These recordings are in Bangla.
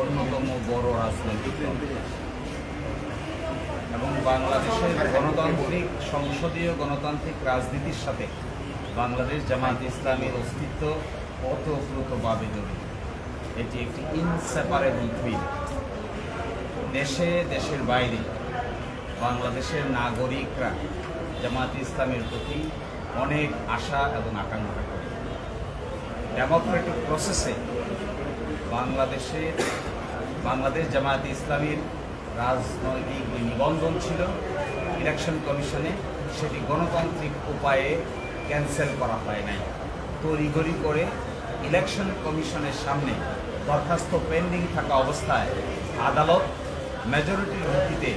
অন্যতম বড় রাজনৈতিক দল এবং বাংলাদেশের গণতান্ত্রিক সংসদীয় গণতান্ত্রিক রাজনীতির সাথে বাংলাদেশ জামায়াতে ইসলামীর অস্তিত্ব ওতপ্রোতভাবে জড়িত। এটি একটি ইনসেপারেবল টুইন। দেশে দেশের বাইরে বাংলাদেশের নাগরিকরা জামায়াতে ইসলামের প্রতি অনেক আশা এবং আকাঙ্ক্ষা করে। ডেমোক্রেটিক প্রসেসে বাংলাদেশ জামায়াতে ইসলামীর রাজনৈতিক নিবন্ধন ছিল ইলেকশন কমিশনে, সেটি গণতান্ত্রিক উপায়ে ক্যান্সেল করা হয় নাই। তড়িঘড়ি করে ইলেকশন কমিশনের সামনে দরখাস্ত পেন্ডিং থাকা অবস্থায় আদালত মেজরিটির ভিত্তিতে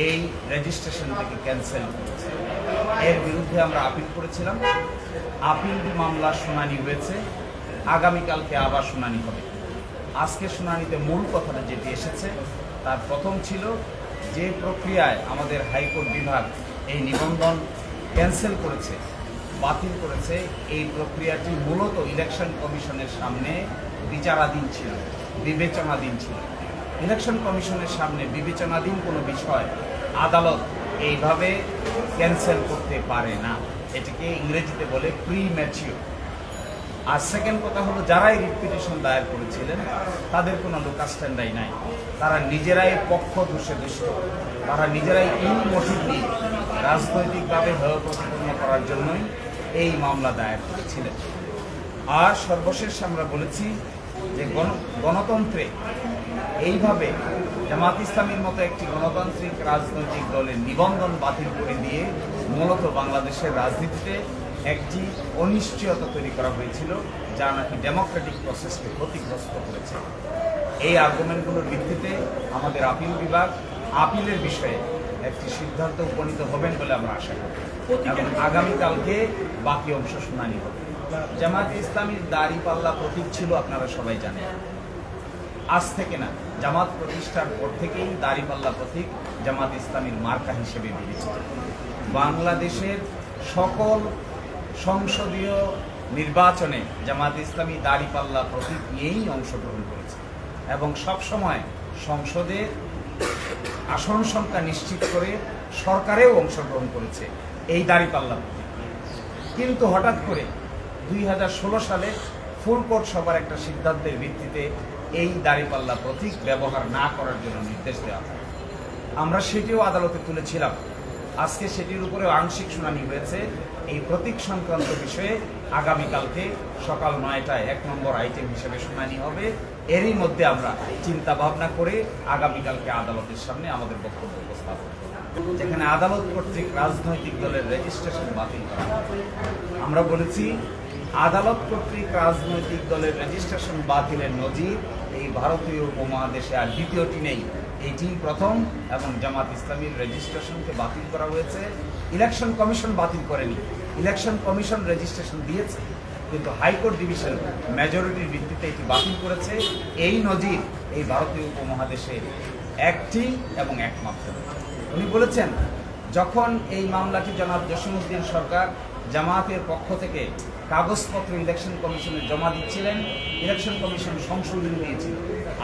এই রেজিস্ট্রেশনটিকে ক্যান্সেল করেছে। এর বিরুদ্ধে আমরা আপিল করেছিলাম। আপিল মামলার শুনানি হয়েছে, আগামীকালকে আবার শুনানি হবে। আজকে শুনানিতে মূল কথাটা যেটি এসেছে তার প্রথম ছিল যে প্রক্রিয়ায় আমাদের হাইকোর্ট বিভাগ এই নিবন্ধন ক্যান্সেল করেছে, বাতিল করেছে, এই প্রক্রিয়াটি মূলত ইলেকশন কমিশনের সামনে বিচারাধীন ছিল, বিবেচনাধীন ছিল। ইলেকশন কমিশনের সামনে বিবেচনাধীন কোনো বিষয় আদালত এইভাবে ক্যান্সেল করতে পারে না। এটিকে ইংরেজিতে বলে প্রিম্যাচিওর। আর সেকেন্ড কথা হলো, যারাই রিট পিটিশন দায়ের করেছিলেন তাদের কোনো লোকাল স্ট্যান্ডাই নাই। তারা নিজেরাই পক্ষ দোষে দুষ্ট, তারা নিজেরাই ইনমোটিভলি রাজনৈতিকভাবে হেয় প্রতিপন্ন করার জন্যই এই মামলা দায়ের করেছিলেন। আর সর্বশেষ আমরা বলেছি যে গণতন্ত্রে এইভাবে জামায়াত ইসলামীর মতো একটি গণতান্ত্রিক রাজনৈতিক দলের নিবন্ধন বাতিল করে দিয়ে মূলত বাংলাদেশের রাজনীতিতে একটি অনিশ্চয়তা তৈরি করা হয়েছিল, যা নাকি ডেমোক্রেটিক প্রসেসকে ক্ষতিগ্রস্ত করেছে। এই আর্গুমেন্টগুলোর ভিত্তিতে আমাদের আপিল বিভাগ আপিলের বিষয়ে একটি সিদ্ধান্ত উপনীত হবেন বলে আমরা আশা করি এবং আগামীকালকে বাকি অংশ শুনানি হবে। জামায়াতে ইসলামীর দাড়িপাল্লা প্রতীক ছিল, আপনারা সবাই জানেন। আজ থেকে না, জামাত প্রতিষ্ঠার পর থেকেই দাড়িপাল্লা প্রতীক জামাত ইসলামীর মার্কা হিসেবে বিবেচিত। বাংলাদেশের সকল সংসদীয় নির্বাচনে জামায়াতে ইসলামী দাড়িপাল্লা প্রতীক নিয়েই অংশগ্রহণ করেছে এবং সবসময় সংসদে আসন সংখ্যা নিশ্চিত করে সরকারেও অংশগ্রহণ করেছে এই দাড়িপাল্লা প্রতীক। কিন্তু হঠাৎ করে 2016 সালে ফুল কোর্ট সভার একটা সিদ্ধান্তের ভিত্তিতে এই দাড়িপাল্লা প্রতীক ব্যবহার না করার জন্য নির্দেশ দেওয়া হয়। আমরা সেটিও আদালতে তুলেছিলাম। আজকে সেটির উপরে আংশিক শুনানি হয়েছে। এই প্রতীক সংক্রান্ত বিষয়ে আগামীকালকে সকাল 9টায় 1 নম্বর আইটেম হিসেবে শুনানি হবে। এরই মধ্যে আমরা চিন্তা ভাবনা করে আগামীকালকে আদালতের সামনে আমাদের বক্তব্য উপস্থাপন করব, যেখানে আদালত কর্তৃক রাজনৈতিক দলের রেজিস্ট্রেশন বাতিল করা হবে। আমরা বলেছি, আদালত কর্তৃক রাজনৈতিক দলের রেজিস্ট্রেশন বাতিলের নজির এই ভারতীয় উপমহাদেশে আর দ্বিতীয়টি নেই। এটি প্রথম এবং জামাত ইসলামীর রেজিস্ট্রেশনকে বাতিল করা হয়েছে। ইলেকশন কমিশন বাতিল করেনি, ইলেকশন কমিশন রেজিস্ট্রেশন দিয়েছে, কিন্তু হাইকোর্ট ডিভিশন মেজরিটির ভিত্তিতে এটি বাতিল করেছে। এই নজির এই ভারতীয় উপমহাদেশে একটি এবং একমাত্র। উনি বলেছেন, যখন এই মামলাটি জনাব জসিমউদ্দিন সরকার জামায়াতের পক্ষ থেকে কাগজপত্র ইলেকশন কমিশনে জমা দিচ্ছিলেন, ইলেকশন কমিশন সংশোধনী দিয়েছিল,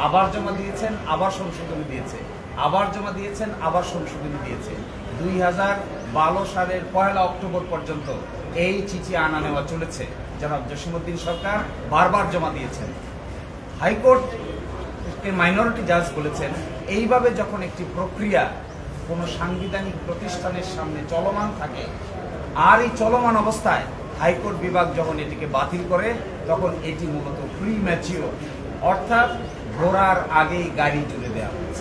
আবার জমা দিয়েছেন, আবার সংশোধনী দিয়েছে, আবার জমা দিয়েছেন, আবার সংশোধনী দিয়েছে। 2012 সালের 1 অক্টোবর পর্যন্ত এই চিঠি আনা নেওয়া চলেছে। জনাব জসিমউদ্দিন সরকার বারবার জমা দিয়েছেন। হাইকোর্টের মাইনরিটি জাজ বলেছেন, এইভাবে যখন একটি প্রক্রিয়া কোনো সাংবিধানিক প্রতিষ্ঠানের সামনে চলমান থাকে আর এই চলমান অবস্থায় হাইকোর্ট বিভাগ যখন এটিকে বাতিল করে, তখন এটি মূলত প্রিম্যাচিওর, অর্থাৎ ঘোড়ার আগেই গাড়ি তুলে দেওয়া হয়েছে।